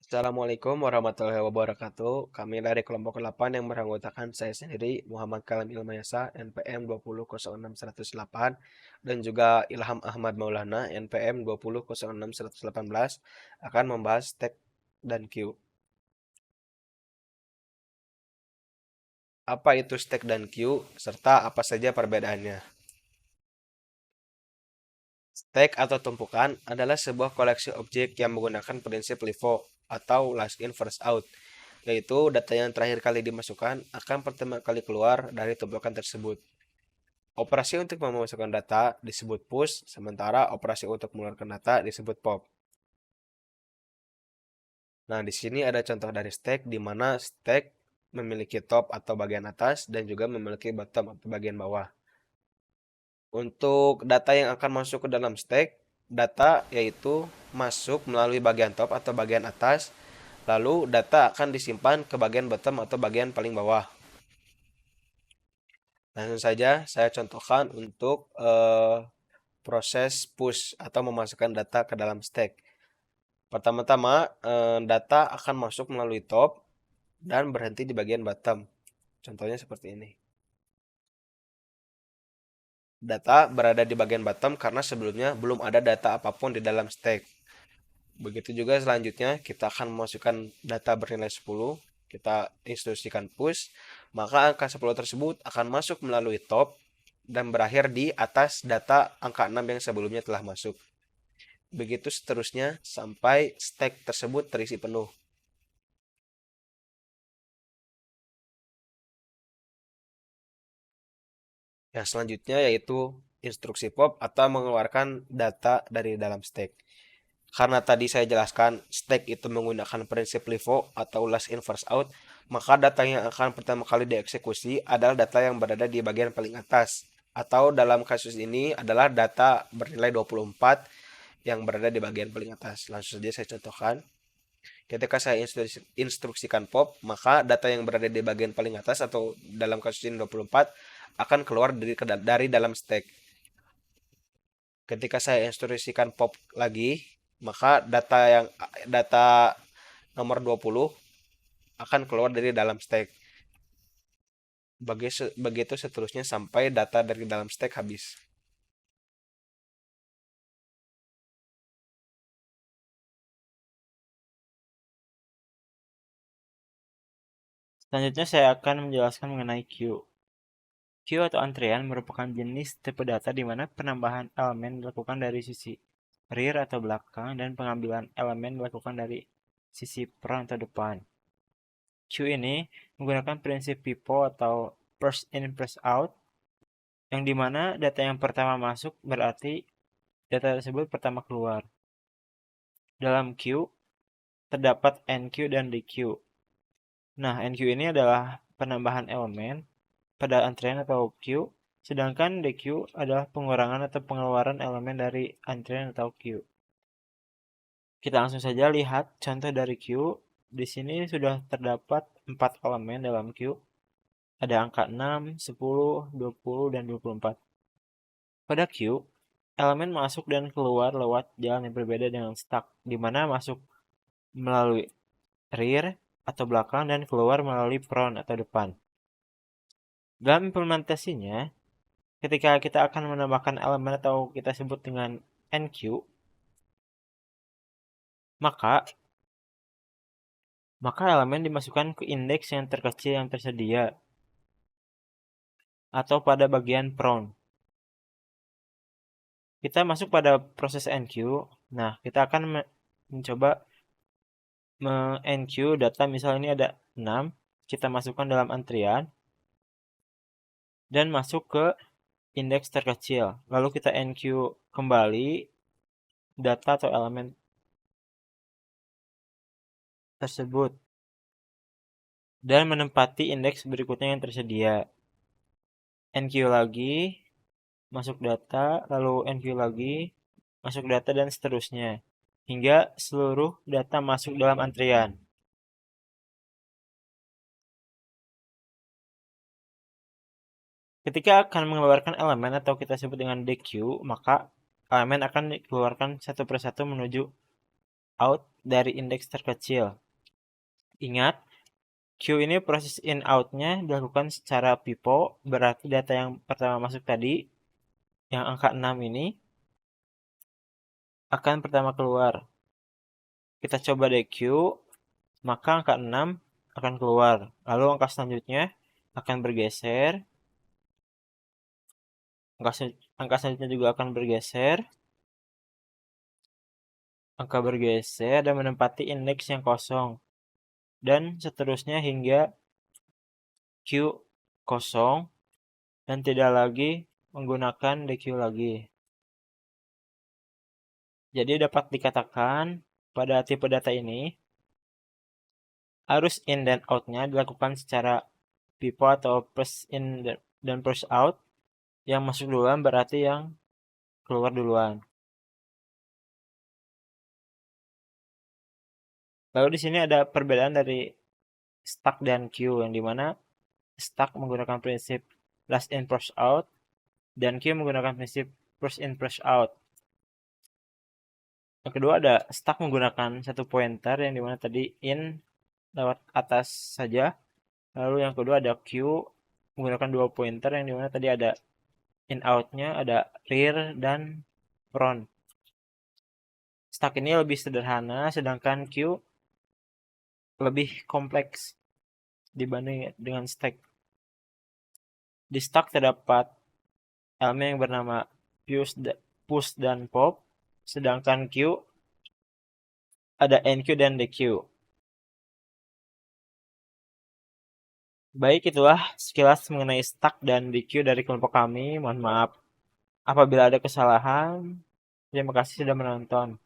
Assalamualaikum warahmatullahi wabarakatuh. Kami dari kelompok 8 yang beranggotakan saya sendiri, Muhammad Kalam Ilmayasa, NPM 2006108, dan juga Ilham Ahmad Maulana, NPM 2006118, akan membahas stack dan queue. Apa itu stack dan queue, serta apa saja perbedaannya? Stack atau tumpukan adalah sebuah koleksi objek yang menggunakan prinsip LIFO atau last in first out, yaitu data yang terakhir kali dimasukkan akan pertama kali keluar dari tumpukan tersebut. Operasi untuk memasukkan data disebut push, sementara operasi untuk mengeluarkan data disebut pop. Nah, di sini ada contoh dari stack di mana stack memiliki top atau bagian atas dan juga memiliki bottom atau bagian bawah. Untuk data yang akan masuk ke dalam stack, data yaitu masuk melalui bagian top atau bagian atas, lalu data akan disimpan ke bagian bottom atau bagian paling bawah. Langsung saja saya contohkan untuk proses push atau memasukkan data ke dalam stack. Pertama-tama, data akan masuk melalui top dan berhenti di bagian bottom. Contohnya seperti ini. Data berada di bagian bottom karena sebelumnya belum ada data apapun di dalam stack. Begitu juga selanjutnya, kita akan memasukkan data bernilai 10. Kita instruksikan push, maka angka 10 tersebut akan masuk melalui top dan berakhir di atas data angka 6 yang sebelumnya telah masuk. Begitu seterusnya sampai stack tersebut terisi penuh. Yang selanjutnya yaitu instruksi pop atau mengeluarkan data dari dalam stack. Karena tadi saya jelaskan stack itu menggunakan prinsip LIFO atau last in first out, maka data yang akan pertama kali dieksekusi adalah data yang berada di bagian paling atas. Atau dalam kasus ini adalah data bernilai 24 yang berada di bagian paling atas. Langsung saja saya contohkan. Ketika saya instruksikan pop, maka data yang berada di bagian paling atas atau dalam kasus ini 24 akan keluar dari dalam stack. Ketika saya instruksikan pop lagi, maka data nomor 20 akan keluar dari dalam stack. Begitu seterusnya sampai data dari dalam stack habis. Selanjutnya saya akan menjelaskan mengenai queue. Queue atau antrian merupakan jenis tipe data di mana penambahan elemen dilakukan dari sisi rear atau belakang dan pengambilan elemen dilakukan dari sisi front atau depan. Queue ini menggunakan prinsip FIFO atau first in first out, yang dimana data yang pertama masuk berarti data tersebut pertama keluar. Dalam queue terdapat NQ dan DQ. Nah, NQ ini adalah penambahan elemen pada antrian atau queue, sedangkan DQ adalah pengurangan atau pengeluaran elemen dari antrian atau queue. Kita langsung saja lihat contoh dari queue. Di sini sudah terdapat 4 elemen dalam queue. Ada angka 6, 10, 20, dan 24. Pada queue, elemen masuk dan keluar lewat jalan yang berbeda dengan stack, di mana masuk melalui rear atau belakang dan keluar melalui front atau depan. Dalam implementasinya, ketika kita akan menambahkan elemen atau kita sebut dengan NQ, maka elemen dimasukkan ke indeks yang terkecil yang tersedia atau pada bagian front. Kita masuk pada proses NQ. Nah, kita akan mencoba NQ data, misalnya ini ada 6, kita masukkan dalam antrian dan masuk ke indeks terkecil. Lalu kita NQ kembali data atau elemen tersebut dan menempati indeks berikutnya yang tersedia. NQ lagi, masuk data, lalu NQ lagi, masuk data, dan seterusnya. Hingga seluruh data masuk dalam antrian. Ketika akan mengeluarkan elemen atau kita sebut dengan DQ, maka elemen akan dikeluarkan satu persatu menuju out dari indeks terkecil. Ingat, Q ini proses in out-nya dilakukan secara pipo, berarti data yang pertama masuk tadi, yang angka 6 ini, akan pertama keluar. Kita coba deh Q, maka angka 6 akan keluar. Lalu angka selanjutnya akan bergeser. Angka selanjutnya juga akan bergeser. Angka bergeser dan menempati indeks yang kosong. Dan seterusnya hingga Q kosong dan tidak lagi menggunakan DQ lagi. Jadi dapat dikatakan pada tipe data ini, arus in dan out-nya dilakukan secara pipo atau push in dan push out. Yang masuk duluan berarti yang keluar duluan. Lalu di sini ada perbedaan dari stack dan queue, yang dimana stack menggunakan prinsip last in first out dan queue menggunakan prinsip first in first out. Yang kedua ada stack menggunakan satu pointer, yang dimana tadi in lewat atas saja. Lalu yang kedua ada queue menggunakan dua pointer, yang dimana tadi ada in out-nya, ada rear dan front. Stack ini lebih sederhana, sedangkan queue lebih kompleks dibanding dengan stack. Di stack terdapat elemen yang bernama push dan pop, sedangkan queue ada NQ dan DQ. Baik, itulah sekilas mengenai stack dan DQ dari kelompok kami. Mohon maaf apabila ada kesalahan. Terima kasih sudah menonton.